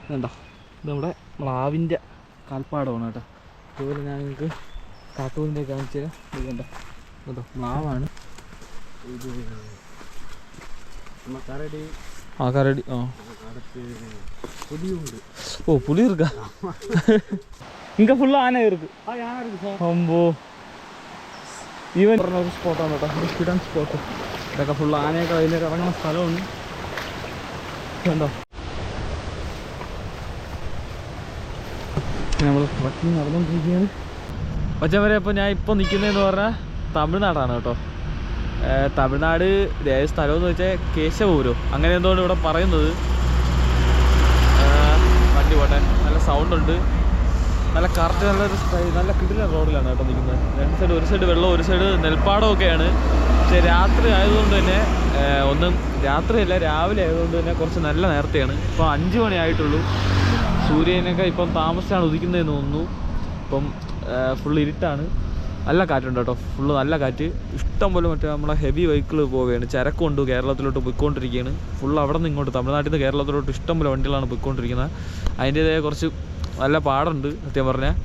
ഇതുണ്ടോ, ഇത് മ്ലാവിൻ്റെ കാൽപ്പാടമാണ് കേട്ടോ. അതുപോലെ ഞാൻ നിങ്ങൾക്ക് കാട്ടുപൂരിൻ്റെ കാണിച്ചു തരാം. ഇത് കണ്ടോ, കേട്ടോ മ്ലാവാണ് ഇത്. കരടി പുലി இருக்கா? இங்கே ஃபுல்லாக ஆனை இருக்கு. അമ്പോ ഈവൻ ഒരു സ്പോട്ടാണ് കേട്ടോ, ഒരു ഹിഡൻ സ്പോട്ട്. ഇതൊക്കെ ഫുള്ള് ആനയൊക്കെ അതിലേക്ക് ഇറങ്ങുന്ന സ്ഥലമാണ്. കണ്ടോ, നമ്മൾ ട്രക്കിങ് നടന്നുകൊണ്ടിരിക്കുകയാണ്. പച്ചവരെ അപ്പോൾ ഞാൻ ഇപ്പോൾ നിൽക്കുന്നതെന്ന് പറഞ്ഞാൽ തമിഴ്നാടാണ് കേട്ടോ. തമിഴ്നാട് സ്ഥലമെന്ന് വെച്ചാൽ കേശവപുരോ അങ്ങനെ എന്തുകൊണ്ട് ഇവിടെ പറയുന്നത്. വണ്ടി പോട്ടെ, നല്ല സൗണ്ടുണ്ട്, നല്ല കറക്റ്റ് നല്ലൊരു നല്ല കിടിലൻ റോഡിലാണ് കേട്ടോ നിൽക്കുന്നത്. രണ്ട് സൈഡ്, ഒരു സൈഡ് വെള്ളം, ഒരു സൈഡ് നെൽപ്പാടമൊക്കെയാണ്. പക്ഷേ രാത്രി ആയതുകൊണ്ട് തന്നെ ഒന്നും രാത്രിയല്ല, രാവിലെ ആയതുകൊണ്ട് തന്നെ കുറച്ച് നല്ല നേരത്തെയാണ്. ഇപ്പോൾ 5 മണി ആയിട്ടുള്ളൂ. സൂര്യനൊക്കെ ഇപ്പം താമസിച്ചാണ് ഉദിക്കുന്നതെന്ന് തോന്നുന്നു. ഇപ്പം ഫുള്ള് ഇരുട്ടാണ്. നല്ല കാറ്റുണ്ട് കേട്ടോ, ഫുള്ള് നല്ല കാറ്റ്. ഇഷ്ടം പോലെ മറ്റേ നമ്മളെ ഹെവി വെഹിക്കിൾ പോവുകയാണ്. ചരക്കുണ്ട് കേരളത്തിലോട്ട് പോയിക്കൊണ്ടിരിക്കുകയാണ്. ഫുള്ള് അവിടെ നിന്ന് ഇങ്ങോട്ട് തമിഴ്നാട്ടിൽ നിന്ന് കേരളത്തിലോട്ട് ഇഷ്ടം പോലെ വണ്ടികളാണ് പോയിക്കൊണ്ടിരിക്കുന്നത്. അതിൻ്റേതായ കുറച്ച് നല്ല പാടുണ്ട് സത്യം പറഞ്ഞാൽ.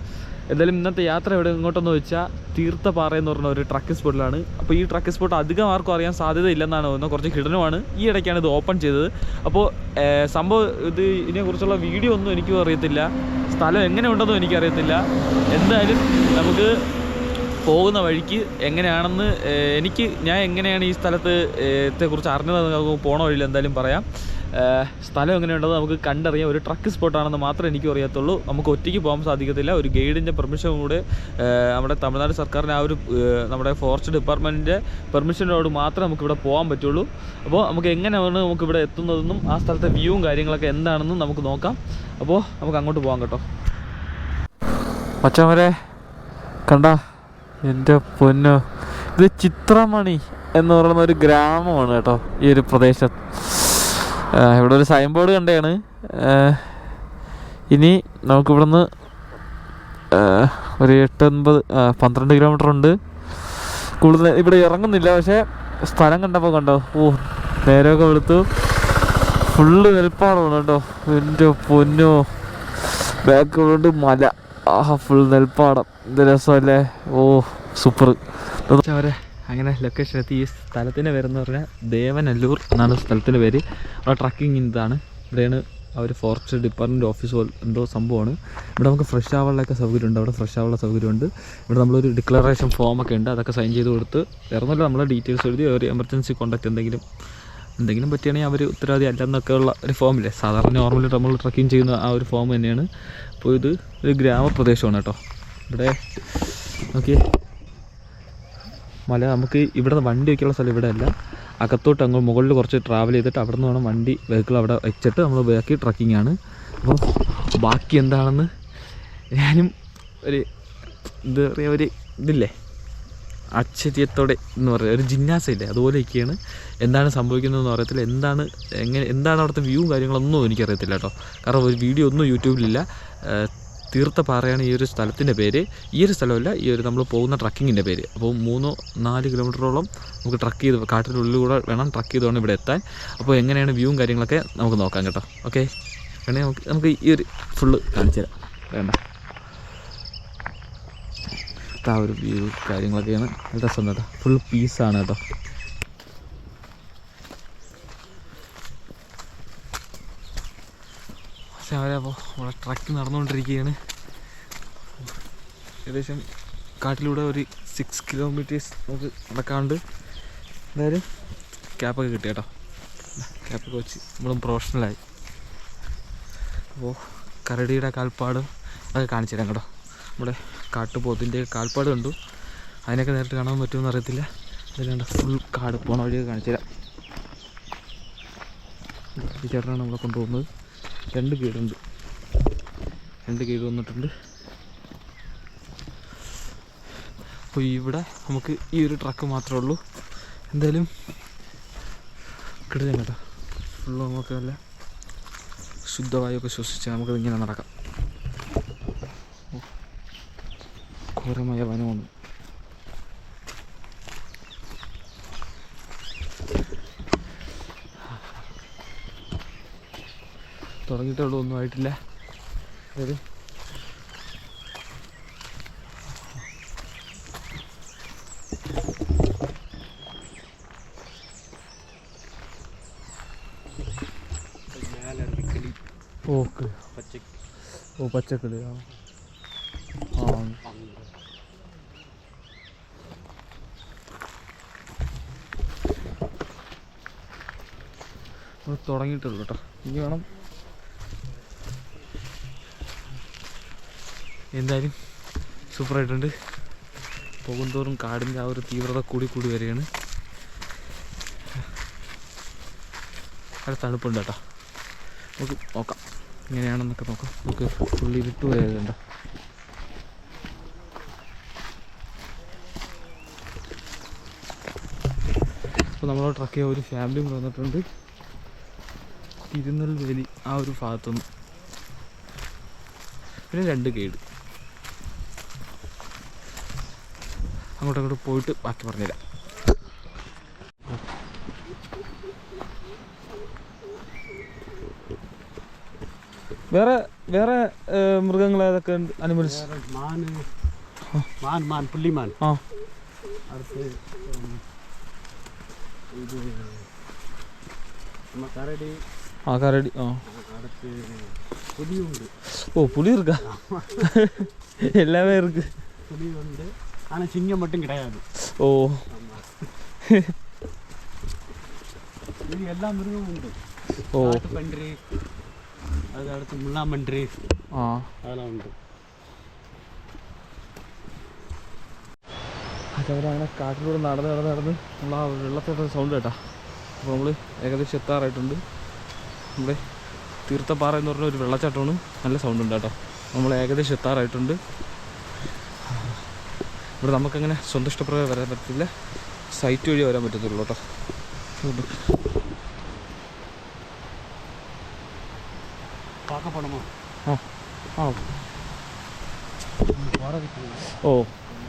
എന്തായാലും ഇന്നത്തെ യാത്ര ഇവിടെ ഇങ്ങോട്ടെന്ന് വെച്ചാൽ തീർത്ഥപാറ എന്ന് പറഞ്ഞ ഒരു ട്രക്കിംഗ് സ്പോട്ടിലാണ്. അപ്പോൾ ഈ ട്രക്കിംഗ് സ്പോട്ട് അധികം ആർക്കും അറിയാൻ സാധ്യതയില്ലെന്നാണ് തോന്നുന്നത്, കുറച്ച് ഹിഡനുമാണ്. ഈ ഇടയ്ക്കാണ് ഇത് ഓപ്പൺ ചെയ്തത്. അപ്പോൾ സംഭവം ഇത് ഇതിനെക്കുറിച്ചുള്ള വീഡിയോ ഒന്നും എനിക്കും അറിയത്തില്ല, സ്ഥലം എങ്ങനെ ഉണ്ടെന്നും എനിക്കറിയത്തില്ല. എന്തായാലും നമുക്ക് പോകുന്ന വഴിക്ക് എങ്ങനെയാണെന്ന് ഞാൻ എങ്ങനെയാണ് ഈ സ്ഥലത്തെക്കുറിച്ച് അറിഞ്ഞത് നമുക്ക് പോണ വഴിയിൽ എന്തായാലും പറയാം. സ്ഥലം എങ്ങനെയുണ്ടെന്ന് നമുക്ക് കണ്ടറിയാം. ഒരു ട്രക്ക് സ്പോട്ടാണെന്ന് മാത്രമേ എനിക്കും അറിയത്തുള്ളൂ. നമുക്ക് ഒറ്റയ്ക്ക് പോകാൻ സാധിക്കത്തില്ല. ഒരു ഗൈഡിൻ്റെ പെർമിഷൻ കൂടെ നമ്മുടെ തമിഴ്നാട് സർക്കാരിൻ്റെ ആ ഒരു നമ്മുടെ ഫോറസ്റ്റ് ഡിപ്പാർട്ട്മെൻറ്റിൻ്റെ പെർമിഷനോട് മാത്രമേ നമുക്കിവിടെ പോകാൻ പറ്റുള്ളൂ. അപ്പോൾ നമുക്ക് എങ്ങനെയാണ് നമുക്കിവിടെ എത്തുന്നതെന്നും ആ സ്ഥലത്തെ വ്യൂവും കാര്യങ്ങളൊക്കെ എന്താണെന്നും നമുക്ക് നോക്കാം. അപ്പോൾ നമുക്ക് അങ്ങോട്ട് പോകാം കേട്ടോ. മച്ചവരെ കണ്ട, എൻ്റെ പൊന്നോ, ഇത് ചിത്രമണി എന്ന് പറയുന്ന ഒരു ഗ്രാമമാണ് കേട്ടോ ഈ ഒരു പ്രദേശത്ത്. ഇവിടെ ഒരു സൈൻ ബോർഡ് കണ്ടാണ്. ഇനി നമുക്കിവിടുന്ന് ഒരു 12 കിലോമീറ്റർ ഉണ്ട്. കൂടുതൽ ഇവിടെ ഇറങ്ങുന്നില്ല, പക്ഷേ സ്ഥലം കണ്ടപ്പോൾ കണ്ടോ, നേരമൊക്കെ വെളുത്തു, ഫുള്ള് നെൽപ്പാടമാണ് കേട്ടോ. എൻ്റെ പൊന്നോ, ബാക്കിലോട്ട് മല, ഫുൾ നെൽപ്പാടം. എന്ത് രസമല്ലേ, സൂപ്പർ. അവരെ അങ്ങനെ ലൊക്കേഷൻ എത്തി. ഈ സ്ഥലത്തിൻ്റെ പേരെന്ന് പറഞ്ഞാൽ ദേവനല്ലൂർ എന്നാണ് സ്ഥലത്തിൻ്റെ പേര്. അവിടെ ട്രക്കിങ് ഇതാണ്. ഇവിടെയാണ് അവർ ഫോറസ്റ്റ് ഡിപ്പാർട്ട്മെൻറ്റ് ഓഫീസ് പോലെ എന്തോ സംഭവമാണ്. ഇവിടെ നമുക്ക് ഫ്രഷ് ആവാനുള്ളൊക്കെ സൗകര്യമുണ്ട്. അവിടെ ഫ്രഷ് ആവാനുള്ള സൗകര്യമുണ്ട്. ഇവിടെ നമ്മളൊരു ഡിക്ലറേഷൻ ഫോമൊക്കെ ഉണ്ട്, അതൊക്കെ സൈൻ ചെയ്ത് കൊടുത്ത് വേറൊന്നുമില്ല, നമ്മളെ ഡീറ്റെയിൽസ് എഴുതി ഒരു എമർജൻസി കോൺടാക്റ്റ് എന്തെങ്കിലും പറ്റുകയാണെങ്കിൽ അവർ ഉത്തരവാദി അല്ലെന്നൊക്കെ ഉള്ള ഒരു ഫോമില്ലേ, സാധാരണ നോർമലി നമ്മൾ ട്രക്കിങ് ചെയ്യുന്ന ആ ഒരു ഫോം തന്നെയാണ്. അപ്പോൾ ഇത് ഒരു ഗ്രാമപ്രദേശമാണ് കേട്ടോ. ഇവിടെ ഓക്കെ മല, നമുക്ക് ഇവിടെ വണ്ടി വയ്ക്കാനുള്ള സ്ഥലം ഇവിടെ അല്ല, അകത്തോട്ട് അങ്ങ് മുകളിൽ കുറച്ച് ട്രാവൽ ചെയ്തിട്ട് അവിടെ നിന്ന് വേണം വണ്ടി വെഹിക്കിൾ അവിടെ വെച്ചിട്ട് നമ്മൾ ബാക്കി ട്രക്കിംഗ് ആണ്. അപ്പോൾ ബാക്കി എന്താണെന്ന് ഞാനും ഒരു എന്താ പറയുക, ഒരു ഇതില്ലേ ആശ്ചര്യത്തോടെ എന്ന് പറയുക, ഒരു ജിജ്ഞാസയില്ലേ, അതുപോലെയൊക്കെയാണ്. എന്താണ് സംഭവിക്കുന്നതെന്ന് അറിയത്തില്ല, എന്താണ് അവിടുത്തെ വ്യൂവും കാര്യങ്ങളൊന്നും എനിക്കറിയത്തില്ല കേട്ടോ. കാരണം ഒരു വീഡിയോ ഒന്നും യൂട്യൂബിലില്ല. തീർത്ഥപാറയാണ് ഈ ഒരു സ്ഥലത്തിൻ്റെ പേര്. ഈ ഒരു സ്ഥലമല്ല, ഈ ഒരു നമ്മൾ പോകുന്ന ട്രക്കിങ്ങിൻ്റെ പേര്. അപ്പോൾ 3-4 കിലോമീറ്ററോളം നമുക്ക് ട്രക്ക് ചെയ്ത് കാട്ടിനുള്ളിൽ കൂടെ വേണം ട്രക്ക് ചെയ്ത് വേണം ഇവിടെ എത്താൻ. അപ്പോൾ എങ്ങനെയാണ് വ്യൂവും കാര്യങ്ങളൊക്കെ നമുക്ക് നോക്കാം കേട്ടോ. ഓക്കെ, വേണമെങ്കിൽ നമുക്ക് ഈ ഒരു ഫുള്ള് കാണിച്ചു തരാം. വേണ്ട, ആ ഒരു വ്യൂ കാര്യങ്ങളൊക്കെയാണ് നല്ല രസം കേട്ടോ. ഫുൾ പീസാണ് കേട്ടോ. അപ്പോൾ ഇവിടെ ട്രക്ക് നടന്നുകൊണ്ടിരിക്കുകയാണ്. ഏകദേശം കാട്ടിലൂടെ ഒരു 6 കിലോമീറ്റേഴ്സ് നമുക്ക് നടക്കാണ്ട്. എന്തായാലും ക്യാപ്പൊക്കെ കിട്ടി കേട്ടോ. ക്യാപ്പൊക്കെ വെച്ച് നമ്മളും പ്രൊഫഷണലായി. അപ്പോൾ കരടിയുടെ കാൽപ്പാടും അതൊക്കെ കാണിച്ചു തരാം കേട്ടോ. നമ്മുടെ കാട്ടുപോത്തിൻ്റെ കാൽപ്പാട് കണ്ടു, അതിനൊക്കെ നേരിട്ട് കാണാൻ പറ്റുമെന്ന് അറിയത്തില്ല. അതിലാണ്ട് ഫുൾ കാട് പോണ വഴിയൊക്കെ കാണിച്ചു തരാം. ഈ ചേട്ടനാണ് നമ്മളെ കൊണ്ടുപോകുന്നത്. 2 ഗൈഡുണ്ട്, 2 ഗൈഡ് വന്നിട്ടുണ്ട്. അപ്പോൾ ഇവിടെ നമുക്ക് ഈ ഒരു ട്രക്ക് മാത്രമേ ഉള്ളൂ. എന്തായാലും കിടക്കാം കേട്ടോ. ഫുള്ള് നമുക്ക് നല്ല ശുദ്ധവായുവൊക്കെ ശ്വസിച്ച് നമുക്കത് ഇങ്ങനെ നടക്കാം. ഘോരമായ വനമാണ്. തുടങ്ങിയിട്ടുള്ളൂ, ഒന്നും ആയിട്ടില്ല. അതായത് ഓക്കെ പച്ചക്കിളി തുടങ്ങിയിട്ടുള്ളൂ കേട്ടോ. ഇനി വേണം. എന്തായാലും സൂപ്പറായിട്ടുണ്ട്. പോകുന്തോറും കാടിൻ്റെ ആ ഒരു തീവ്രത കൂടി വരികയാണ്. അവിടെ തണുപ്പുണ്ട് കേട്ടോ. നമുക്ക് നോക്കാം ഇങ്ങനെയാണെന്നൊക്കെ നോക്കാം. നമുക്ക് ഫുള്ളി വിട്ടു പോയതുണ്ട്. അപ്പോൾ നമ്മളോട് ട്രക്ക് ചെയ്യാൻ ഒരു ഫാമിലിയും വന്നിട്ടുണ്ട്. തിരുനെൽവേലി ആ ഒരു ഭാഗത്തുനിന്ന്, പിന്നെ 2 ഗൈഡ്. അങ്ങോട്ട് പോയിട്ട് ബാക്കി പറഞ്ഞുതരാം. വേറെ മൃഗങ്ങൾ ഏതൊക്കെ ഉണ്ട്? അനിമൽസ് പുള്ളിമാൻ, കരടി. പുലി இருக்கா? எல்லாமே இருக்கு. புலி உண்டு, ஆனால் சிங்கம் மட்டும் கிடையாது. இது எல்லா மிருகமும் உண்டு. பன்றி, அது அடுத்து முள்ளாம்பன்றி, அதெல்லாம் ഉണ്ട്. അതവരെ അങ്ങനെ കാട്ടിലൂടെ നടന്ന് നമ്മൾ ആ വെള്ളത്തിൻ്റെ സൗണ്ട് കേട്ടാ. അപ്പോൾ നമ്മൾ ഏകദേശം എത്താറായിട്ടുണ്ട്. നമ്മുടെ തീർത്ഥപ്പാറ എന്ന് പറഞ്ഞ ഒരു വെള്ളച്ചാട്ടമാണ്. നല്ല സൗണ്ട് ഉണ്ട് കേട്ടോ. നമ്മൾ ഏകദേശം എത്താറായിട്ടുണ്ട്. ഇവിടെ നമുക്കങ്ങനെ സ്വന്തം ഇഷ്ടപ്രകാരം വരാൻ പറ്റില്ല, സൈറ്റ് വഴി വരാൻ പറ്റത്തുള്ളൂ കേട്ടോ.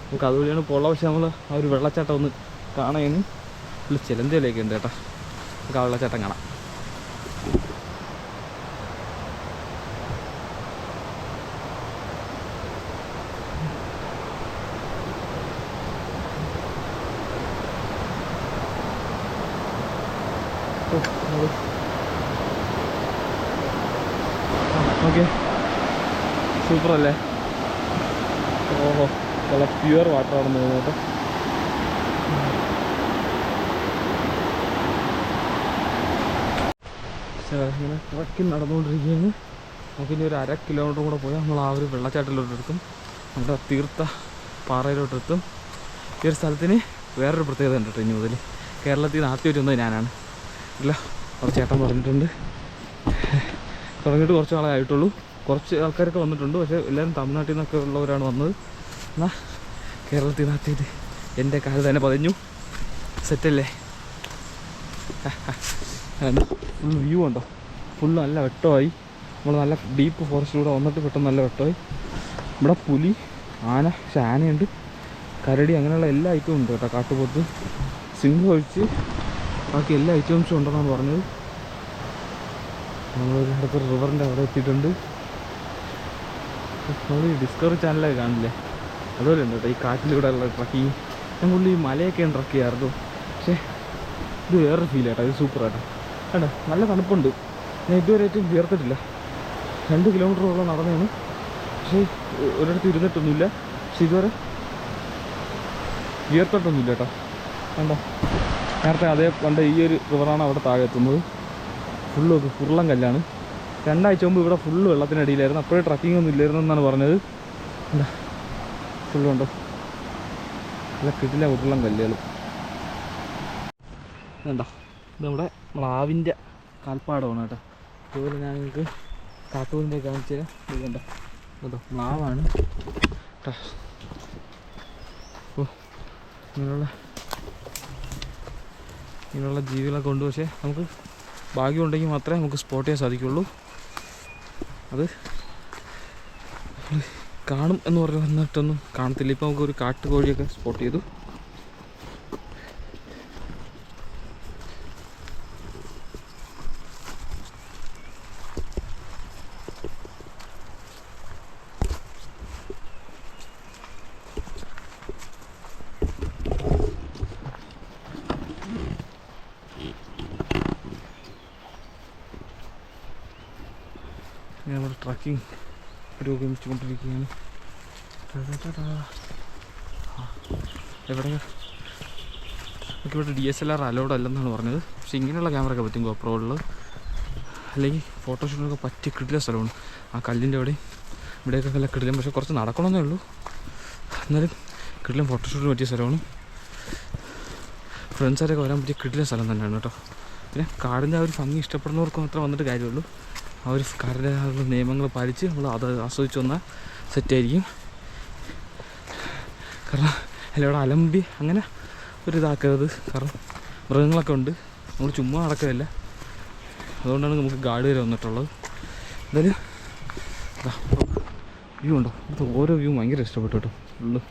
നമുക്ക് അതുവഴിയാണ് പോള. പക്ഷെ നമ്മൾ ആ ഒരു വെള്ളച്ചാട്ടം ഒന്ന് കാണാൻ ചിലന്തയിലേക്ക് ഉണ്ട് കേട്ടോ. നമുക്ക് ആ വെള്ളച്ചാട്ടം കാണാം. ഓക്കെ, സൂപ്പറല്ലേ? ഓഹോ, നല്ല പ്യുവർ വാട്ടർ ആണെന്ന് തോന്നുന്നു കേട്ടോ. ഇങ്ങനെ ട്രക്കിൽ നടന്നുകൊണ്ടിരിക്കുകയാണ്. നമുക്കിനി ഒരു 1/2 കിലോമീറ്റർ കൂടെ പോയാൽ നമ്മൾ ആ ഒരു വെള്ളച്ചാട്ടത്തിലോട്ടെത്തും. നമ്മുടെ തീർത്ഥ പാറയിലോട്ടെത്തും. ഈ ഒരു സ്ഥലത്തിന് വേറൊരു പ്രത്യേകത ഉണ്ട് കേട്ടോ. ഇനി മുതൽ കേരളത്തിൽ നിന്ന് ആദ്യം വരുന്നത് ഞാനാണ്. ഇല്ല, കുറച്ച് ചേട്ടൻ പറഞ്ഞിട്ടുണ്ട്. തുടങ്ങിയിട്ട് കുറച്ച് നാളെ ആയിട്ടുള്ളൂ. കുറച്ച് ആൾക്കാരൊക്കെ വന്നിട്ടുണ്ട്. പക്ഷേ എല്ലാവരും തമിഴ്നാട്ടിൽ നിന്നൊക്കെ ഉള്ളവരാണ് വന്നത്. എന്നാൽ കേരളത്തിൽ നിന്ന് ആദ്യമായിട്ട് എൻ്റെ കാല് തന്നെ പതിഞ്ഞു. സെറ്റല്ലേ? ഫുൾ വ്യൂ ഉണ്ടോ? ഫുള്ള് നല്ല വെട്ടമായി. നമ്മൾ നല്ല ഡീപ്പ് ഫോറസ്റ്റിലൂടെ വന്നിട്ട് പെട്ടെന്ന് നല്ല വെട്ടമായി. ഇവിടെ പുലി, ആന, പക്ഷെ ആനയുണ്ട്, കരടി, അങ്ങനെയുള്ള എല്ലാ ഐറ്റവും ഉണ്ട് കേട്ടോ. കാട്ടുപോത്ത്, സിംഹം ഒഴിച്ച് ബാക്കി എല്ലാ ഐറ്റംസും ഉണ്ടെന്നാണ് പറഞ്ഞത്. നമ്മളൊരു അടുത്തൊരു റിവറിൻ്റെ അവിടെ എത്തിയിട്ടുണ്ട്. നമ്മൾ ഈ ഡിസ്കവറി ചാനലൊക്കെ കാണില്ലേ, അതുപോലെ ഉണ്ട് കേട്ടോ ഈ കാറ്റിലൂടെ ഉള്ള ട്രക്കിങ്. ഞാൻ കൂടുതൽ ഈ മലയൊക്കെയാണ് ട്രക്ക് ചെയ്യാറുള്ളൂ. പക്ഷേ ഇത് വേറൊരു ഫീൽ കേട്ടോ. ഇത് സൂപ്പറാട്ടോ. കേട്ടോ, നല്ല തണുപ്പുണ്ട്. ഞാൻ ഇതുവരെ ഏറ്റവും വിയർത്തിട്ടില്ല. 2 കിലോമീറ്ററോളം നടന്നതാണ്. പക്ഷേ ഒരിടത്ത് ഇരുന്നിട്ടൊന്നുമില്ല. പക്ഷെ ഇതുവരെ വിയർത്തിട്ടൊന്നുമില്ല കേട്ടോ. കണ്ടോ, നേരത്തെ അതേ കണ്ട ഈ ഒരു റിവറാണ് അവിടെ താഴെ എത്തുന്നത്. ഫുള്ള് ഉരുളൻ കല്ലാണ്. 2 ആഴ്ച മുമ്പ് ഇവിടെ ഫുള്ള് വെള്ളത്തിനടിയിലായിരുന്നു. അപ്പോഴേ ട്രക്കിംഗ് ഒന്നും ഇല്ലായിരുന്നു എന്നാണ് പറഞ്ഞത്. എന്താ ഫുള്ള് കണ്ടോ, നല്ല കിടില ഉരുളൻ കല്ലുകൾ. ഇതുണ്ടോ, ഇത് നമ്മുടെ മ്ലാവിൻ്റെ കാൽപ്പാടമാണ് കേട്ടോ. അതുപോലെ ഞാൻ നിങ്ങൾക്ക് കാട്ടുപൂരിൻ്റെ കാണിച്ചു തരാം. ഇത് കണ്ടോ, കേട്ടോ മ്ലാവാണ് കേട്ടോ. ഓ, ഇങ്ങനെയുള്ള ജീവികളൊക്കെ ഉണ്ട്. പക്ഷേ നമുക്ക് ഭാഗ്യമുണ്ടെങ്കിൽ മാത്രമേ നമുക്ക് സ്പോട്ട് ചെയ്യാൻ സാധിക്കുള്ളൂ. അത് കാണും എന്ന് പറഞ്ഞ് വന്നിട്ടൊന്നും കാണത്തില്ല. ഇപ്പോൾ നമുക്കൊരു കാട്ടുകോഴിയൊക്കെ സ്പോട്ട് ചെയ്തു. നമ്മുടെ ട്രക്കിംഗ് പുരോഗമിച്ചുകൊണ്ടിരിക്കുകയാണ്. എവിടെ നമുക്കിവിടെ DSLR അലൗഡ് അല്ലെന്നാണ് പറഞ്ഞത്. പക്ഷേ ഇങ്ങനെയുള്ള ക്യാമറ ഒക്കെ പറ്റും GoProകളിൽ, അല്ലെങ്കിൽ ഫോട്ടോഷൂട്ടിനൊക്കെ പറ്റിയ കിടിലൻ സ്ഥലമാണ്. ആ കല്ലിൻ്റെ അവിടെ ഇവിടെയൊക്കെ നല്ല കിടിലൻ, പക്ഷേ കുറച്ച് നടക്കണമെന്നേ ഉള്ളൂ. എന്നാലും കിടിലൻ ഫോട്ടോഷൂട്ടിന് പറ്റിയ സ്ഥലമാണ്. ഫ്രണ്ട്സാരൊക്കെ വരാൻ പറ്റിയ കിടിലൻ സ്ഥലം തന്നെയാണ് കേട്ടോ. പിന്നെ കാടിൻ്റെ ആ ഒരു ഭംഗി ഇഷ്ടപ്പെടുന്നവർക്ക് മാത്രം വന്നിട്ട് കാര്യമുള്ളൂ. ആ ഒരു കാടിൻ്റെ നിയമങ്ങൾ പാലിച്ച് നമ്മൾ അത് ആസ്വദിച്ച് വന്നാൽ സെറ്റായിരിക്കും. കാരണം അല്ല ഇവിടെ അലമ്പി അങ്ങനെ ഒരു ഇതാക്കരുത്. കാരണം മൃഗങ്ങളൊക്കെ ഉണ്ട്, നമ്മൾ ചുമ്മാ നടക്കുകയല്ല. അതുകൊണ്ടാണ് നമുക്ക് ഗാർഡ് വരെ വന്നിട്ടുള്ളത്. എന്തായാലും വ്യൂ ഉണ്ടോ, അത് ഓരോ വ്യൂ ഭയങ്കര ഇഷ്ടപ്പെട്ടു കേട്ടോ. ഉള്ളു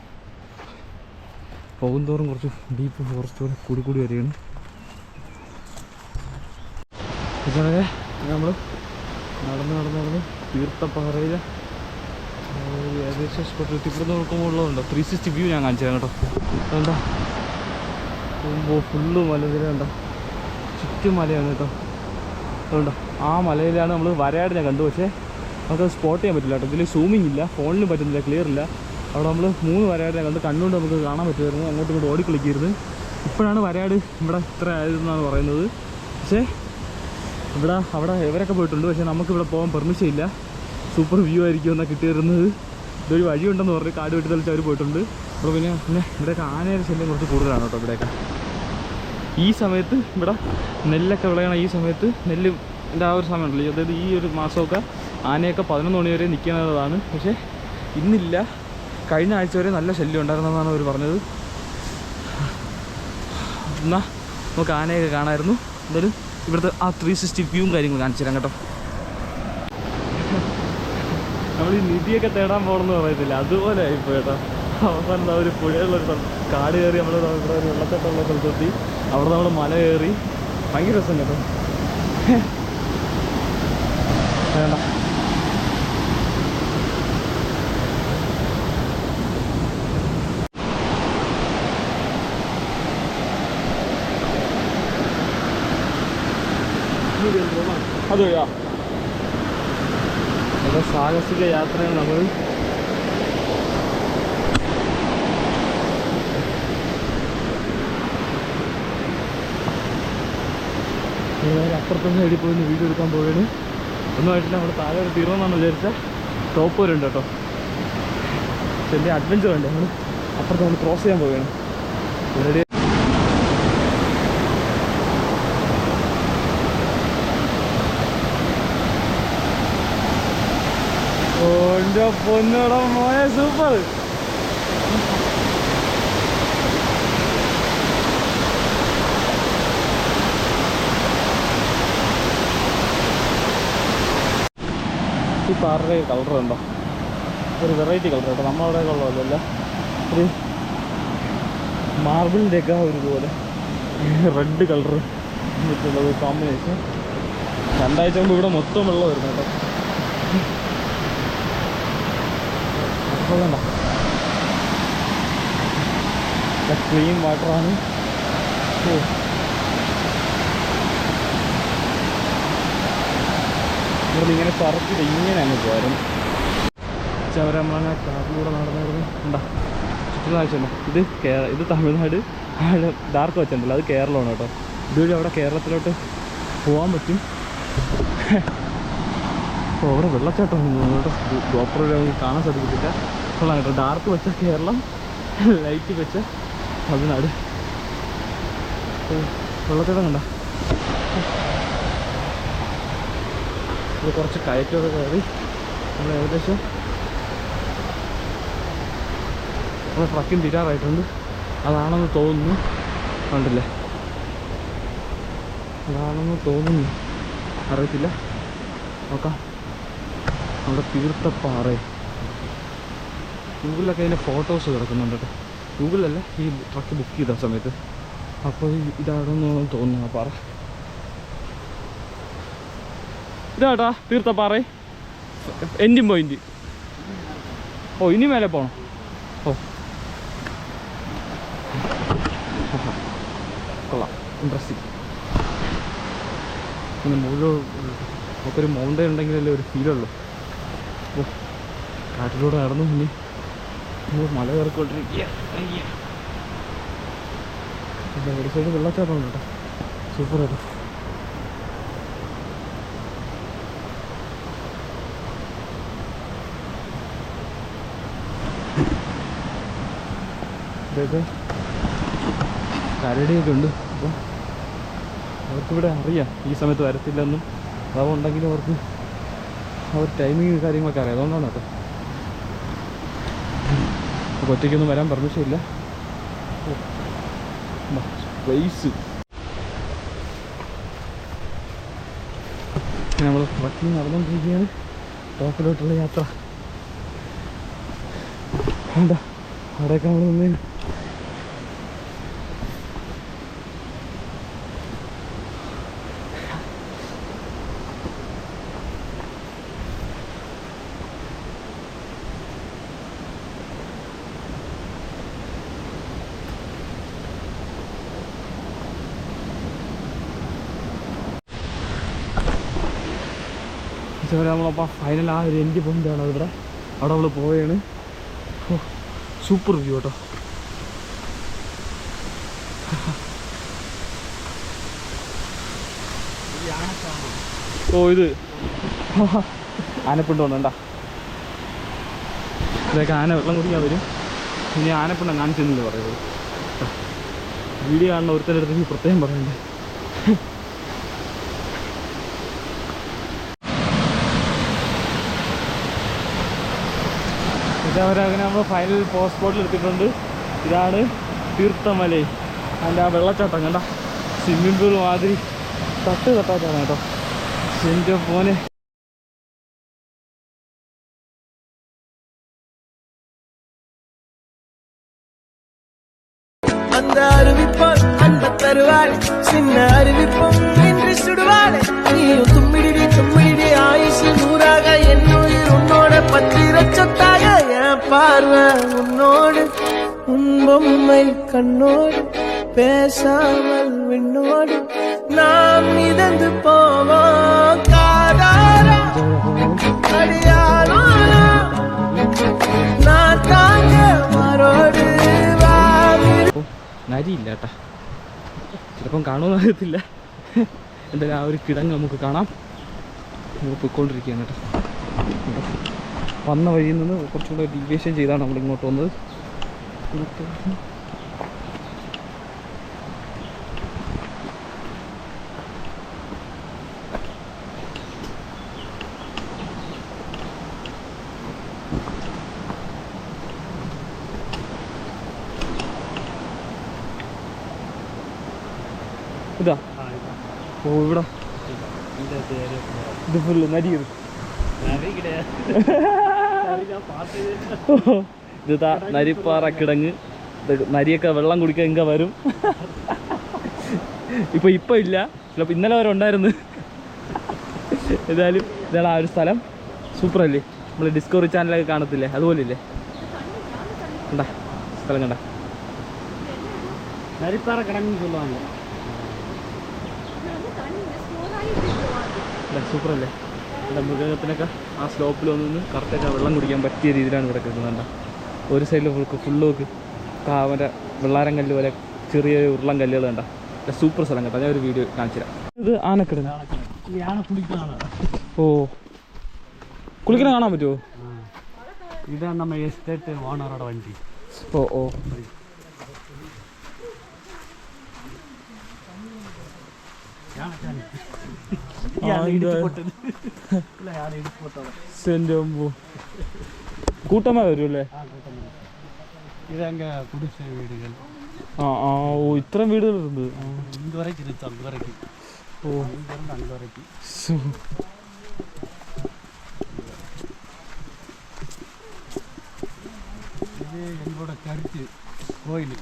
പോകുന്തോറും കുറച്ച് ഡീപ്പ് ഫോറസ്റ്റ് പോലെ കൂടി വരികയാണ്. ഇതുവരെ നമ്മൾ നടന്ന് തീർത്ഥപ്പാറയിൽ ഏകദേശം സ്പോട്ട് ഇവിടെ നോക്കുമ്പോൾ ഉള്ളതുണ്ടോ 360 വ്യൂ ഞാൻ കാണിച്ചു തരാം കേട്ടോ. അതുകൊണ്ടാ പോകുമ്പോൾ ഫുള്ള് മലനിര ഉണ്ടോ, ചുറ്റും മലയാണ് കേട്ടോ. അതുകൊണ്ടോ ആ മലയിലാണ് നമ്മൾ വരയാട് ഞാൻ കണ്ടു. പക്ഷേ നമുക്കത് സ്പോട്ട് ചെയ്യാൻ പറ്റില്ല കേട്ടോ. ഇതിൽ സൂമിങ് ഇല്ല, ഫോണിലും പറ്റുന്നില്ല, ക്ലിയർ ഇല്ല. അവിടെ നമ്മൾ 3 വരയാട് ഞാൻ കണ്ട്, കണ്ണുകൊണ്ട് നമുക്ക് കാണാൻ പറ്റുമായിരുന്നു. അങ്ങോട്ടും ഇങ്ങോട്ട് ഓടിക്കളിക്കരുത്. ഇപ്പോഴാണ് വരയാട് ഇവിടെ ഇത്ര ആയതെന്നാണ് പറയുന്നത്. പക്ഷേ അവിടെ ഇവരൊക്കെ പോയിട്ടുണ്ട്, പക്ഷേ നമുക്കിവിടെ പോകാൻ പെർമിഷൻ ഇല്ല. സൂപ്പർ വ്യൂ ആയിരിക്കും എന്നാൽ കിട്ടിയിരുന്നത്. ഇതൊരു വഴിയുണ്ടെന്ന് പറഞ്ഞ് കാട് വെട്ടി തെളിച്ച് അവർ പോയിട്ടുണ്ട്. അപ്പോൾ പിന്നെ ഇവിടെയൊക്കെ ആനയുടെ ശല്യം കുറച്ച് കൂടുതലാണ് കേട്ടോ. ഇവിടെയൊക്കെ ഈ സമയത്ത് ഇവിടെ നെല്ലൊക്കെ വിളയണ ഈ സമയത്ത് നെല്ലിൻ്റെ ആ ഒരു സമയമുണ്ടല്ലോ, അതായത് ഈ ഒരു മാസമൊക്കെ ആനയൊക്കെ 11 മണി വരെ നിൽക്കുന്നതാണ്. പക്ഷേ ഇന്നില്ല, കഴിഞ്ഞ ആഴ്ച വരെ നല്ല ശല്യം ഉണ്ടായിരുന്നതെന്നാണ് അവർ പറഞ്ഞത്. എന്നാൽ നമുക്ക് ആനയൊക്കെ കാണാമായിരുന്നു. എന്തായാലും ഇവിടുത്തെ ആ 360 വ്യൂവും കാര്യങ്ങളും കാണിച്ചു തരാം കേട്ടോ. നമ്മൾ ഈ നിധിയൊക്കെ തേടാൻ പോകണമെന്ന് പറയത്തില്ല, അതുപോലെ ആയിപ്പോൾ കേട്ടോ. അവസാനം ഒരു പുഴയുള്ളൊരു കാട് കയറി നമ്മൾ ഇവിടെ ഒരു വെള്ളക്കെട്ടുള്ള സ്ഥലത്തെത്തി. അവിടെ നമ്മൾ മല കയറി, ഭയങ്കര രസം കേട്ടോ. വേണ്ട അതെയാ, അത് സാഹസിക യാത്രയാണ്. നമ്മൾ അപ്പുറത്തുനിന്ന് സൈഡിൽ പോയി വീഡിയോ എടുക്കാൻ പോവുകയാണ്. ഒന്നുമായിട്ടില്ല, നമ്മൾ താഴെ ഒരു തീർന്നെന്നാണ് വിചാരിച്ചാൽ ടോപ്പ് വരെ ഉണ്ട് കേട്ടോ. പക്ഷെ എൻ്റെ അഡ്വഞ്ചർ ഉണ്ട്. നമ്മൾ അപ്പുറത്ത് നമ്മൾ ക്രോസ് ചെയ്യാൻ പോവുകയാണ്. ഓൾറെഡി എൻ്റെ പൊന്നോടം മോയ സൂപ്പർ. ഈ പാറയുടെ കളർ ഉണ്ടോ, ഒരു വെറൈറ്റി കളർ കേട്ടോ. നമ്മളവിടെ കൊള്ളാമല്ലോ, ഒരു മാർബിളിൻ്റെയൊക്കെ ഒരു പോലെ റെഡ് കളർ എന്നിട്ടുള്ളത് കോമ്പിനേഷൻ. 2 ആഴ്ച മുമ്പ് ഇവിടെ മൊത്തം വെള്ളം വരുന്നു കേട്ടോ. വേണ്ട, ക്ലീൻ വാട്ടറാണ്. ഇവിടെ ഇങ്ങനെ പറച്ചിട്ട് ഇങ്ങനെ അങ്ങ് പോരും. അവർ നമ്മളങ്ങനെ കാട്ടിലൂടെ നടന്നായിരുന്നു. ഉണ്ടാ ചുറ്റും ആവശ്യമുണ്ടോ. ഇത് തമിഴ്നാട് ഡാർക്ക് വെച്ചിട്ടുണ്ടല്ലോ, അത് കേരളമാണ് കേട്ടോ. ഇതുവഴി അവിടെ കേരളത്തിലോട്ട് പോകാൻ പറ്റും. അപ്പോൾ അവിടെ വെള്ളച്ചാട്ടം കേട്ടോ. GoPro നമുക്ക് കാണാൻ സാധിക്കത്തില്ല. കൊള്ളാം കേട്ടോ. ഡാർക്ക് വെച്ച കേരളം, ലൈറ്റ് വെച്ച തമിഴ്നാട്. വെള്ളച്ചാട്ടം കണ്ട. ഇത് കുറച്ച് കയറ്റമൊക്കെ കയറി നമ്മൾ ഏകദേശം നമ്മൾ ട്രക്കിന് തീരാറായിട്ടുണ്ട്. അതാണെന്ന് തോന്നുന്നു, കണ്ടില്ലേ, അതാണെന്ന് തോന്നുന്നു, അറിയത്തില്ല. നോക്കാം. നമ്മുടെ തീർത്ഥപ്പാറ ഗൂഗിളിലൊക്കെ അതിൻ്റെ ഫോട്ടോസ് കിടക്കുന്നുണ്ട് കേട്ടോ. ഗൂഗിളിലല്ല, ഈ ട്രക്ക് ബുക്ക് ചെയ്ത സമയത്ത്. അപ്പോൾ ഇതാണെന്ന് തോന്നുന്നു ആ പാറ. ഇതാട്ടാ തീർത്ഥപ്പാറ എൻഡിങ് പോയിന്റ്. ഓ ഇനി മേലെ പോകണം. ഓ കൊള്ളാം, ഇൻട്രസ്റ്റിംഗ്. പിന്നെ മുഴുവൻ നമുക്കൊരു മൗണ്ടൻ ഉണ്ടെങ്കിലല്ലേ ഒരു ഫീലുള്ളൂ. അപ്പോൾ കാട്ടിലൂടെ നടന്നു ഇനി മല കയറിക്കൊണ്ടിരിക്കുക. ഒരു സൈഡ് വെള്ളച്ചാട്ടം ഉണ്ട് കേട്ടോ, സൂപ്പറായിട്ട്. ഇതൊക്കെ കരടിയൊക്കെ ഉണ്ട്. അപ്പോൾ അവർക്കിവിടെ അറിയാം ഈ സമയത്ത് വരത്തില്ലെന്നും അതുണ്ടെങ്കിലും അവർക്ക് അവർ ടൈമിങ് കാര്യങ്ങളൊക്കെ അറിയാം. അതുകൊണ്ടാണ് കേട്ടോ. അപ്പോൾ ഒറ്റയ്ക്കൊന്നും വരാൻ പെർമിഷൻ ഇല്ല. പ്ലേസ് നമ്മൾ ട്രക്കിങ് നടന്നുകൊണ്ടിരിക്കുകയാണ്. ടോപ്പിലോട്ടുള്ള യാത്ര. എന്താ അവിടെയൊക്കെ നമ്മൾ നിന്ന് നമ്മളപ്പോൾ ഫൈനൽ ആ ഒരു എൻഡ് പോയിൻ്റാണ് അതിവിടെ. അവിടെ നമ്മൾ പോവുകയാണ്. ഓ സൂപ്പർ വ്യൂ കേട്ടോ. ഓ ഇത് ആനപ്പിണ്ടം ഉണ്ടോ? ഇതൊക്കെ ആന വെള്ളം കുടിക്കാൻ വരും. ഇനി ആനപ്പിണ്ടം കാണിച്ചെന്നില്ല പറയുന്നത്. വീഡിയോ കാണുന്ന ഒരുത്തൻ്റെ അടുത്ത് പ്രത്യേകം പറയണ്ടേ. ഇതവരങ്ങനെ നമ്മൾ ഫൈനൽ പോസ്റ്റ് സ്പോട്ടിൽ എടുത്തിട്ടുണ്ട്. ഇതാണ് തീർത്ഥമല. അതിൻ്റെ ആ വെള്ളച്ചാട്ടം കണ്ട, സ്വിമ്മിംഗ് പൂൾ മാതിരി തട്ടാറ്റാണ് കേട്ടോ. എൻ്റെ മോനെ அந்த அறிவிப்பால் அன்ப தருவாள் சின்ன அறிவிப்பும் இன்று சுடுவாள் நீயும் தும்மிடி தும்மிடி ஆயுசு நூறாக என்னுயிர் உன்னோட பத்திர சொத்தாக என் பார்வை உன்னோடு உன் பொம்மை கண்ணோடு பேசாமல் விண்ணோடு நாம் மிதந்து போவோம் காதாரா அடியாரோ நான் தாங்க மாறோடு നരിയില്ല കേട്ടാ, ചിലപ്പം കാണുമെന്ന് അറിയത്തില്ല. എന്തായാലും ആ ഒരു കിടങ്ങ് നമുക്ക് കാണാം. നമ്മൾ പോയിക്കൊണ്ടിരിക്കുകയാണ് കേട്ടോ. വന്ന വഴിയിൽ നിന്ന് കുറച്ചുകൂടെ ഡീവിയേഷൻ ചെയ്താണ് നമ്മൾ ഇങ്ങോട്ട് വന്നത്. ഇതാ ഓ ഇവിടെ ഇത് ഫുള്ള് നരിയത്. ഇത് നരിപ്പാറ കിടങ്ങ്. നരിയൊക്കെ വെള്ളം കുടിക്കാൻ ഇങ്ങ വരും. ഇപ്പം ഇല്ല, ചിലപ്പോൾ ഇന്നലെ വരെ ഉണ്ടായിരുന്നു. ഏതായാലും ഇതാണ് ആ ഒരു സ്ഥലം. സൂപ്പറല്ലേ, നമ്മൾ ഡിസ്കവറി ചാനലൊക്കെ കാണത്തില്ലേ, അതുപോലെ ഇല്ലേ. കണ്ടാ സ്ഥലം കണ്ട നരിപ്പാറ കിടങ്ങ് சொல்லுவாங்க. സൂപ്പറല്ലേ. ഇവിടെ മൃഗത്തിനൊക്കെ ആ സ്ലോപ്പിൽ വന്ന് കറക്റ്റായിട്ട് വെള്ളം കുടിക്കാൻ പറ്റിയ രീതിയിലാണ് ഇവിടെ കിട്ടുന്നുണ്ട്. ഒരു സൈഡിൽ ഫുള്ള് നോക്ക് മറ്റേ വെള്ളാരം കല്ല് പോലെ ചെറിയ ഉരുളം കല്ലുകൾ കണ്ട. സൂപ്പർ സ്ഥലം കേട്ടോ. ഞാൻ ഒരു വീഡിയോ കാണിച്ചു തരാം. ഇത് ആനക്കിടങ്ങ്. ഓ കുളിക്കണ കാണാൻ പറ്റുമോ? ഇതാണ് നമ്മൾ എസ്റ്റേറ്റ് ഓണറുടെ വണ്ടി. ഓ ഓ കൂട്ടമായി വരും അല്ലേ? ഇതങ്ങ കുടിശ്ശ വീടുകൾ. ആ ആ ഓ ഇത്രയും വീടുകളുണ്ട്. ഇങ്ങ് വരയ്ക്ക് അങ്ങ് വരയ്ക്ക്. ഓ അങ്ങ് വരയ്ക്ക്. ഇത് എങ്ങളോட ചർച്ച് കോയിൽ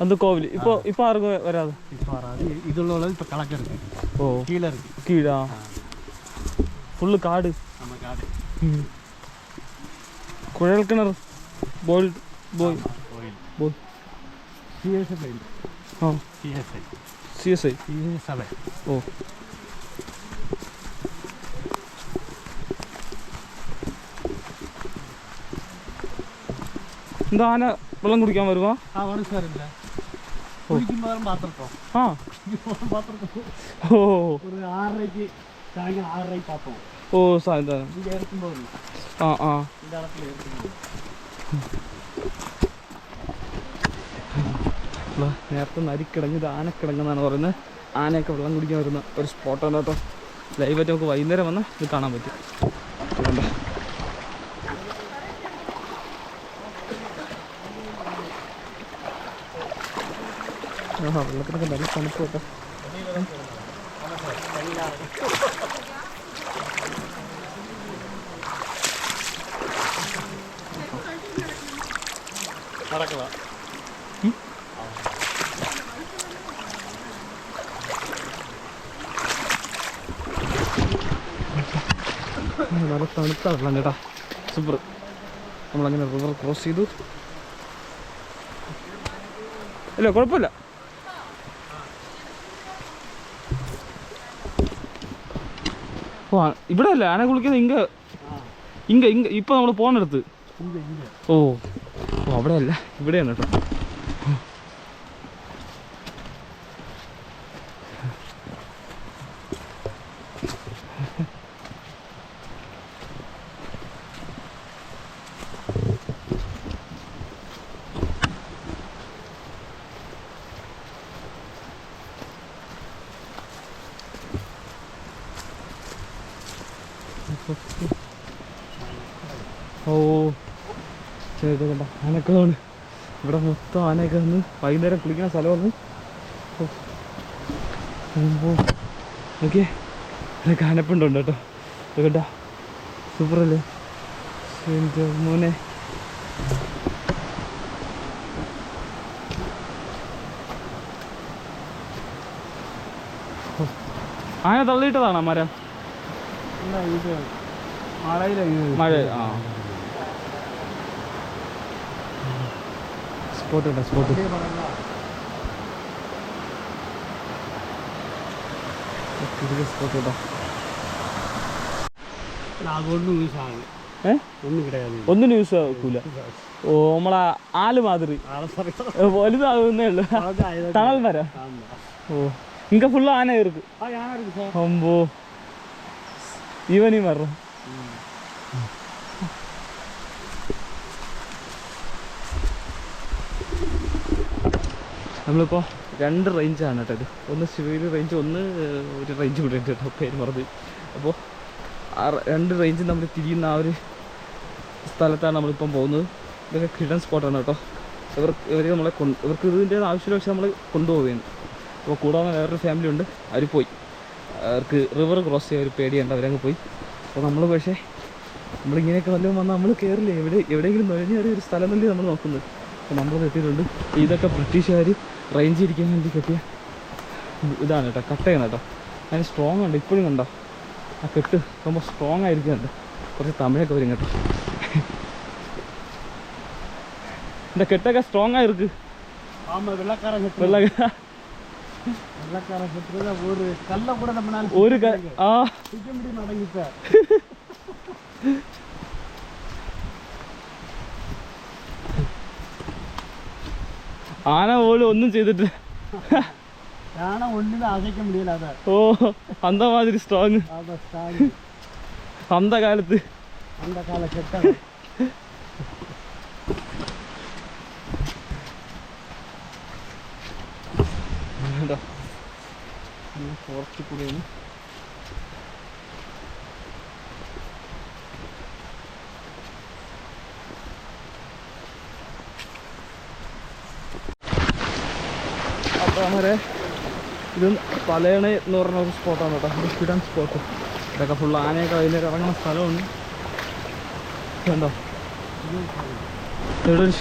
அந்த கோவில் இப்போ ஆருக்கு வராது. இப்போ வராது. இதுள்ள இப்போ கலக்க இருக்கு. ஓ கீழே இருக்கு. கீழா ஃபுல்லு காடு. நம்ம காடு. குழல் கிணறு போய் சிஎஸ்ஐ. சிஎஸ்ஐ. சிஎஸ்ஐ. ஓ എന്താ ആന വെള്ളം കുടിക്കാൻ വരുവാ? ആ വരും സാർ ഇല്ല കുടിക്കുമ്പോൾ പാത്രത്തോ ആ പാത്രത്തോ ഓ ഒരു 6:30 സായങ്കാലം 6:30 പാത്രം ഓ സായന്താനം ഇത് ഏർക്കുമ്പോൾ ആ ആ ഇതിൻ്റെ അളത്തിൽ ഏർക്കുമ്പോൾ നേരത്തെ നരിക്കിടങ്ങ് ഇത് ആനക്കിടങ്ങെന്നാണ് പറയുന്നത്. ആനയൊക്കെ വെള്ളം കുടിക്കാൻ വരുന്ന ഒരു സ്പോട്ടാണ് കേട്ടോ. ലൈവായിട്ട് നമുക്ക് വൈകുന്നേരം വന്നാൽ ഇത് കാണാൻ പറ്റും. കണ്ടോ ആ വെള്ളത്തിനൊക്കെ നല്ല തണുപ്പ് കേട്ടോ. നടക്കുക നല്ല തണുത്ത വെള്ളം കേട്ടോ. സൂപ്പർ. നമ്മളങ്ങനെ റിവർ ക്രോസ് ചെയ്തു. ഇല്ല കുഴപ്പമില്ല. ഓ ഇവിടെ അല്ലേ ആന കുളിക്കുന്നത്? ഇങ്ക ഇപ്പൊ നമ്മൾ പോണെടുത്ത്. ഓ ഓ അവിടെ അല്ല ഇവിടെയാണ് കേട്ടോ. ഓ ചെയ്ത് കണ്ട ആനയൊക്കെ ആണ് ഇവിടെ മൊത്തം. ആനയൊക്കെ വന്ന് വൈകുന്നേരം കുളിക്കുന്ന സ്ഥലമാണ്. ഓക്കെ ഇതൊക്കെ ആനപ്പുണ്ടുണ്ട് കേട്ടോ. ഇത് കേട്ടോ സൂപ്പറല്ലേ എൻ്റെ മോനെ. ആന തള്ളിയിട്ടതാണോ മരം? ഇത് മഴയിലാണ് മഴ ആ സ്പോട്ട് കേട്ടോ സ്പോട്ട്. സ്പോട്ട് കേട്ടോ. അതുകൊണ്ട് യൂസാണ് ഒന്നും കിടക്കാതെ ഒന്നിനും യൂസ് ആക്കൂല. ഓ നമ്മളെ ആല് മാതിരി വലുതാകുന്നേ ഉള്ളു. തണൽ മരം. ഓ ഇങ്ക ഫുള്ള് ആന ഇருக்கு. അമ്പോ ഈവനിങ് വരണം. നമ്മളിപ്പോൾ 2 റേഞ്ചാണ് കേട്ടോ ഇത്. ഒന്ന് ശിവഗിരി റേഞ്ച്, ഒന്ന് ഒരു റേഞ്ച് കൂടെ ഉണ്ട് കേട്ടോ, പേര് മറന്ന്. അപ്പോൾ ആ 2 റേഞ്ചും നമ്മൾ തിരിയുന്ന ആ ഒരു സ്ഥലത്താണ് നമ്മളിപ്പം പോകുന്നത്. ഇതൊക്കെ കിടൻ സ്പോട്ടാണ് കേട്ടോ. ഇവർ നമ്മളെ ഇവർക്ക് ഇതിൻ്റെ ആവശ്യമില്ല, പക്ഷെ നമ്മൾ കൊണ്ടുപോവുകയാണ്. അപ്പോൾ കൂടാതെ വേറൊരു ഫാമിലി ഉണ്ട്, അവർ പോയി. അവർക്ക് റിവർ ക്രോസ് ചെയ്യാൻ ഒരു പേടിയുണ്ട്, അവരങ്ങ് പോയി. അപ്പോൾ നമ്മൾ പക്ഷേ നമ്മളിങ്ങനെയൊക്കെ വല്ലതും വന്നാൽ നമ്മൾ കയറില്ലേ, എവിടെയെങ്കിലും നുഴഞ്ഞേറിയ ഒരു സ്ഥലം തന്നെ നമ്മൾ നോക്കുന്നത്. അപ്പോൾ നമ്മൾ എത്തിയിട്ടുണ്ട്. ഇതൊക്കെ ബ്രിട്ടീഷുകാർ റേഞ്ച് ഇരിക്കാൻ വേണ്ടി കെട്ടിയ ഇതാണ് കേട്ടോ, കട്ടയാണ് കേട്ടോ. അതിന് സ്ട്രോങ് ഉണ്ട്, ഇപ്പോഴും കണ്ടോ ആ കെട്ട് ரொம்ப സ്ട്രോങ് ആയിരിക്കുന്നുണ്ട്. കുറച്ച് തമിഴൊക്കെ വരും കേട്ടോ. இந்த கெட்டக்க ஸ்ட்ராங்கா இருக்கு. ஆமா வெள்ளக்காரன் வெள்ளக்காரன் ஒரு கல்ல கூட நம்மளால ஒரு முடி நடங்கிட்ட. ആന പോലും ഒന്നും ചെയ്തിട്ട് ആന ഒന്നിനും അസൈക്ക മുടിയല. അതാ ഓ അന്ത മാതിരി സ്ട്രോങ്. അന്ത കാലത്ത് കെട്ട ഫോറസ്റ്റ് കൂടെയാണ്. അപ്പോൾ അവരെ ഇത് തലേണ എന്ന് പറഞ്ഞ ഒരു സ്പോട്ടാണ് കേട്ടോ, ഒരു കിടൻ സ്പോട്ട്. ഇതൊക്കെ ഫുൾ ആനയൊക്കെ വൈകുന്നേരം ഇറങ്ങുന്ന സ്ഥലമാണ്. കണ്ടോ ഇവിടെ ഒരു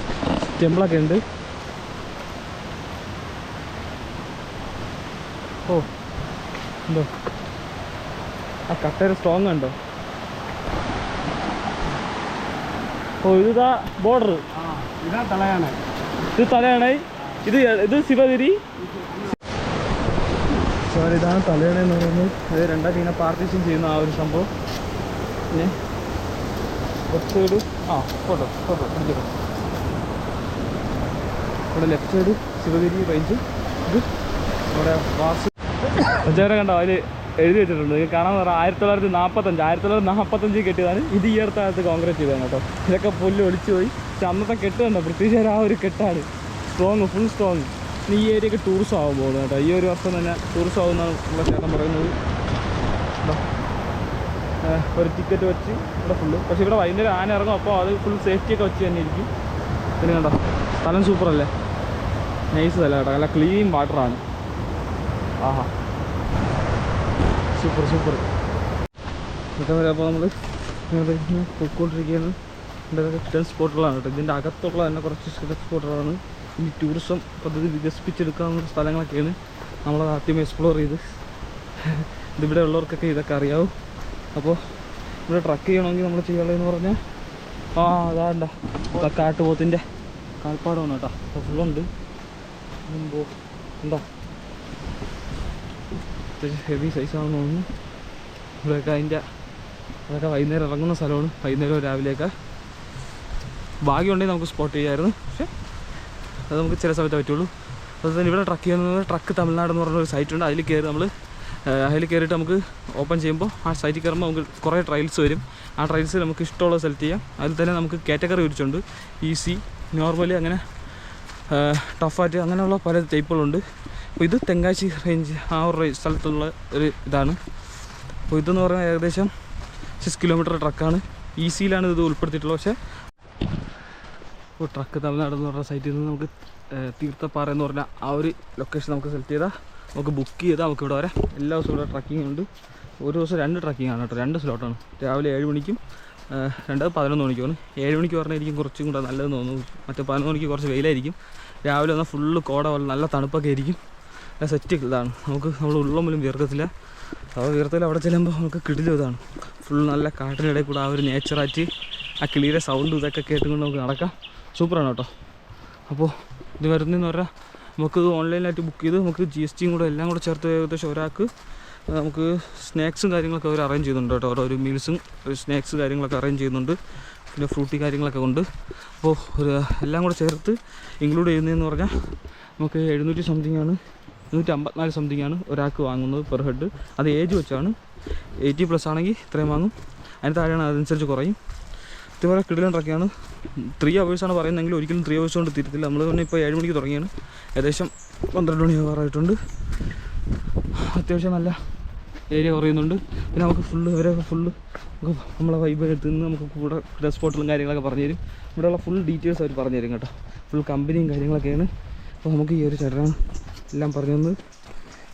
ടെമ്പിളൊക്കെ ഉണ്ട്. ഓ എന്തോ ആ കട്ടയുടെ സ്ട്രോങ് ഉണ്ടോ. ഓ ഇതാ ബോർഡർ, ഇതാ തലയാണ. ഇത് തലയാണ, ഇത് ശിവഗിരി. സോറി ഇതാണ് തലയണ എന്ന് പറയുന്നത്. അത് രണ്ടാക്കി ഇങ്ങനെ പാർട്ടീഷൻ ചെയ്യുന്ന ആ ഒരു സംഭവം. പിന്നെ കുറച്ചുകൂടി ഫോട്ടോ പിടിച്ചിട്ടു. ഇവിടെ ലെഫ്റ്റ് സൈഡ് ശിവഗിരി റേഞ്ച്. ഇത് ഇവിടെ വാസ് പഞ്ചാര കണ്ടോ അതിൽ എഴുതി വെച്ചിട്ടുണ്ട്. ഇത് കാണാൻ പറഞ്ഞാൽ 1945 കെട്ടിയതാണ്. ഇത് ഈ അടുത്ത കാലത്ത് കോൺക്രീറ്റ് ചെയ്തതാണ് കേട്ടോ. ഇതൊക്കെ പുല്ല് ഒളിച്ചു പോയി. പക്ഷെ അന്നത്തെ കെട്ട് കണ്ടോ, ബ്രിട്ടീഷുകാർ ആ ഒരു കെട്ടാണ്. Strong, full strong. ഈ ഏരിയയൊക്കെ ടൂറിസം ആകാൻ പോകുന്നത് കേട്ടോ. ഈ ഒരു വർഷം തന്നെ ടൂറിസം ആകുമെന്നാണ് നമ്മുടെ ചേട്ടൻ പറയുന്നത്. ഒരു ടിക്കറ്റ് വെച്ച് ഇവിടെ ഫുള്ള്. പക്ഷേ ഇവിടെ വൈകുന്നേരം ആന ഇറങ്ങും. അപ്പോൾ അത് ഫുൾ സേഫ്റ്റിയൊക്കെ വെച്ച് തന്നെ ഇരിക്കും. പിന്നെ കണ്ടോ സ്ഥലം സൂപ്പറല്ലേ, നൈസ് സ്ഥലം കേട്ടോ. നല്ല ക്ലീൻ വാട്ടറാണ്. ആഹാ സൂപ്പർ സൂപ്പർ. ഇതൊക്കെ വരെ അപ്പോൾ നമ്മൾ ഇങ്ങനത്തെ പോയിക്കൊണ്ടിരിക്കുകയാണ്. ഇതൊക്കെ ഹിഡൻ സ്പോട്ടുകളാണ് കേട്ടോ. ഇതിൻ്റെ അകത്തുള്ള തന്നെ കുറച്ച് ഹിഡൻ സ്പോട്ടുകളാണ്. ഇനി ടൂറിസം പദ്ധതി വികസിപ്പിച്ചെടുക്കാവുന്ന സ്ഥലങ്ങളൊക്കെയാണ് നമ്മൾ ആദ്യം എക്സ്പ്ലോർ ചെയ്ത്. ഇതിവിടെ ഉള്ളവർക്കൊക്കെ ഇതൊക്കെ അറിയാവും. അപ്പോൾ ഇവിടെ ട്രക്ക് ചെയ്യണമെങ്കിൽ നമ്മൾ ചെയ്യാനുള്ളതെന്ന് പറഞ്ഞാൽ അതാണ്ട കാട്ടുപോത്തിൻ്റെ കാൽപ്പാടമാണ് കേട്ടോ. അപ്പോൾ ഫുള്ളുണ്ട്. എന്താ ഹെവി സൈസാണെന്ന് തോന്നുന്നു. ഇവിടെയൊക്കെ അതൊക്കെ വൈകുന്നേരം ഇറങ്ങുന്ന സ്ഥലമാണ്. വൈകുന്നേരം രാവിലെയൊക്കെ ഭാഗ്യമുണ്ടെങ്കിൽ നമുക്ക് സ്പോട്ട് ചെയ്യാമായിരുന്നു. പക്ഷേ അത് നമുക്ക് ചില സമയത്ത് പറ്റുള്ളൂ. അതുപോലെ തന്നെ ഇവിടെ ട്രക്ക് ചെയ്യുന്നത് ട്രക്ക് തമിഴ്നാട് എന്ന് പറഞ്ഞൊരു സൈറ്റുണ്ട്. അതിൽ കയറിയിട്ട് നമുക്ക് ഓപ്പൺ ചെയ്യുമ്പോൾ ആ സൈറ്റിൽ കയറുമ്പോൾ നമുക്ക് കുറേ ട്രയൽസ് വരും. ആ ട്രയൽസ് നമുക്ക് ഇഷ്ടമുള്ളത് സെലക്ട് ചെയ്യാം. അതിൽ തന്നെ നമുക്ക് കാറ്റഗറി തിരിച്ചുണ്ട്. ഈസി, നോർമലി, അങ്ങനെ ടഫായിട്ട്, അങ്ങനെയുള്ള പല ടൈപ്പുകളുണ്ട്. അപ്പോൾ ഇത് തെങ്കാശി റേഞ്ച് ആ ഒരു സ്ഥലത്തുള്ള ഒരു ഇതാണ്. അപ്പോൾ ഇതെന്ന് പറഞ്ഞാൽ ഏകദേശം 6 കിലോമീറ്റർ ട്രക്കാണ്. ഈസിയിലാണ് ഇത് ഉൾപ്പെടുത്തിയിട്ടുള്ളത്. പക്ഷേ ഇപ്പോൾ ട്രക്ക് തമിഴ്നാട് എന്ന് പറഞ്ഞ സൈറ്റിൽ നിന്ന് നമുക്ക് തീർത്ഥപ്പാറ എന്ന് പറഞ്ഞാൽ ആ ഒരു ലൊക്കേഷൻ നമുക്ക് സെലക്ട് ചെയ്താൽ നമുക്ക് ബുക്ക് ചെയ്താൽ നമുക്ക് ഇവിടെ വരാം. എല്ലാ ദിവസവും ഇവിടെ ട്രക്കിംഗ് ഉണ്ട്. ഒരു ദിവസം 2 ട്രക്കിംഗ് ആണ് കേട്ടോ. 2 സ്ലോട്ടാണ്. രാവിലെ 7 മണിക്കും 11 മണിക്കുമാണ്. 7 മണിക്ക് പറഞ്ഞായിരിക്കും കുറച്ചും കൂടെ നല്ലതെന്ന് തോന്നുന്നു. മറ്റേ 11 മണിക്ക് കുറച്ച് വെയിലായിരിക്കും. രാവിലെ വന്നാൽ ഫുള്ള് കോട പോലെ നല്ല തണുപ്പൊക്കെ ആയിരിക്കും. സെറ്റ് ഇതാണ്. നമ്മൾ ഉള്ളം പോലും വീർക്കത്തില്ല. അപ്പോൾ വീർത്തില്ല. അവിടെ ചെല്ലുമ്പോൾ നമുക്ക് കിടിലും ഇതാണ്. ഫുൾ നല്ല കാട്ടിനിടയിൽ കൂടെ ആ ഒരു നേച്ചറായിട്ട് ആ കിളിയുടെ സൗണ്ടും ഇതൊക്കെ കേട്ടുകൊണ്ട് നമുക്ക് നടക്കാം. സൂപ്പറാണ് കേട്ടോ. അപ്പോൾ ഇത് വരുന്നതെന്ന് പറഞ്ഞാൽ നമുക്കിത് ഓൺലൈനിലായിട്ട് ബുക്ക് ചെയ്ത് നമുക്ക് GST കൂടെ എല്ലാം കൂടെ ചേർത്ത് ഏകദേശം ഒരാൾക്ക് നമുക്ക് സ്നാക്സും കാര്യങ്ങളൊക്കെ അവർ അറേഞ്ച് ചെയ്യുന്നുണ്ട് കേട്ടോ. ഓരോ മീൽസും സ്നാക്സ് കാര്യങ്ങളൊക്കെ അറേഞ്ച് ചെയ്യുന്നുണ്ട്. പിന്നെ ഫ്രൂട്ടി കാര്യങ്ങളൊക്കെ ഉണ്ട്. അപ്പോൾ എല്ലാം കൂടെ ചേർത്ത് ഇൻക്ലൂഡ് ചെയ്യുന്നതെന്ന് പറഞ്ഞാൽ നമുക്ക് 700 സംതിങ് ആണ്, 154 സംതിങ് ആണ് ഒരാൾക്ക് വാങ്ങുന്നത് പെർ ഹെഡ്. അത് ഏജ് വെച്ചാണ്. 80+ ആണെങ്കിൽ ഇത്രയും വാങ്ങും. അതിന് താഴെയാണ്, അതനുസരിച്ച് കുറയും. ഇതുപോലെ കിടിലൻ ട്രക്കാണ്. 3 hours പറയുന്നതെങ്കിൽ ഒരിക്കലും 3 hours കൊണ്ട് തീരത്തില്ല. നമ്മൾ തന്നെ ഇപ്പോൾ 7 മണിക്ക് തുടങ്ങിയാണ്. ഏകദേശം 12 മണി ആവാറായിട്ടുണ്ട്. അത്യാവശ്യം നല്ല ഏരിയ കുറയുന്നുണ്ട്. പിന്നെ നമുക്ക് ഇവരൊക്കെ നമ്മളെ വൈബ് എടുത്ത് നിന്ന് നമുക്ക് കൂടെ സ്പോട്ടുകളും കാര്യങ്ങളൊക്കെ പറഞ്ഞു തരും. ഇവിടെയുള്ള ഫുൾ ഡീറ്റെയിൽസ് അവർ പറഞ്ഞു തരും കേട്ടോ. ഫുൾ കമ്പനിയും കാര്യങ്ങളൊക്കെയാണ്. അപ്പോൾ നമുക്ക് ഈ ഒരു ചേട്ടനാണ് എല്ലാം പറഞ്ഞു തന്നത്.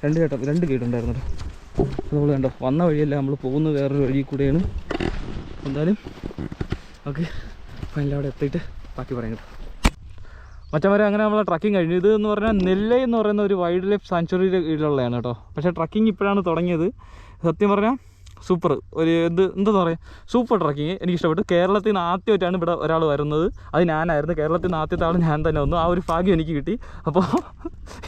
2 ഗൈഡ് ഉണ്ടായിരുന്നു കേട്ടോ. അപ്പോൾ നമ്മൾ കണ്ടോ വന്ന വഴിയല്ല, നമ്മൾ പോകുന്നത് വേറൊരു വഴി കൂടെയാണ്. എന്തായാലും ഓക്കെ, ഫൈനൽ അവിടെ എത്തിയിട്ട് ബാക്കി പറയുന്നത്. മറ്റവരെ അങ്ങനെ നമ്മളെ ട്രക്കിംഗ് കഴിഞ്ഞു. ഇത് എന്ന് പറഞ്ഞാൽ നെല്ലൈ എന്ന് പറയുന്ന ഒരു വൈൽഡ് ലൈഫ് സാങ്ച്വറിയുടെ കീഴിലുള്ളതാണ് കേട്ടോ. പക്ഷേ ട്രക്കിംഗ് ഇപ്പോഴാണ് തുടങ്ങിയത്. സത്യം പറഞ്ഞാൽ സൂപ്പർ ഒരു എന്താ പറയുക, സൂപ്പർ ട്രക്കിങ് എനിക്കിഷ്ടപ്പെട്ടു. കേരളത്തിൽ നിന്ന് ആദ്യമായിട്ടാണ് ഇവിടെ ഒരാൾ വരുന്നത്. അത് ഞാനായിരുന്നു. കേരളത്തിൽ നിന്ന് ആദ്യത്തെ ആൾ ഞാൻ തന്നെ വന്നു. ആ ഒരു ഭാഗ്യം എനിക്ക് കിട്ടി. അപ്പോൾ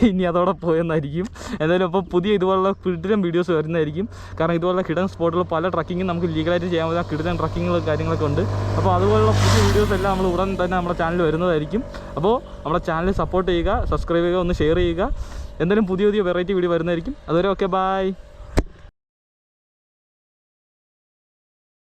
ഇനി അതോടെ പോയെന്നായിരിക്കും. എന്തായാലും അപ്പോൾ പുതിയ ഇതുപോലുള്ള കിടിലൻ വീഡിയോസ് വരുന്നതായിരിക്കും. കാരണം ഇതുപോലുള്ള ഹിഡൻ സ്പോട്ടുകൾ പല ട്രക്കിങ്ങും നമുക്ക് ലീഗലായിട്ട് ചെയ്യാൻ പറ്റുന്ന കിടിലൻ ട്രക്കിങ്ങുകളും കാര്യങ്ങളൊക്കെ ഉണ്ട്. അപ്പോൾ അതുപോലുള്ള പുതിയ വീഡിയോസ് എല്ലാം നമ്മൾ ഉടൻ തന്നെ നമ്മുടെ ചാനൽ വരുന്നതായിരിക്കും. അപ്പോൾ നമ്മുടെ ചാനൽ സപ്പോർട്ട് ചെയ്യുക, സബ്സ്ക്രൈബ് ചെയ്യുക, ഒന്ന് ഷെയർ ചെയ്യുക. എന്തായാലും പുതിയ വെറൈറ്റി വീഡിയോ വരുന്നതായിരിക്കും. അതുവരെ ഓക്കെ, ബൈ.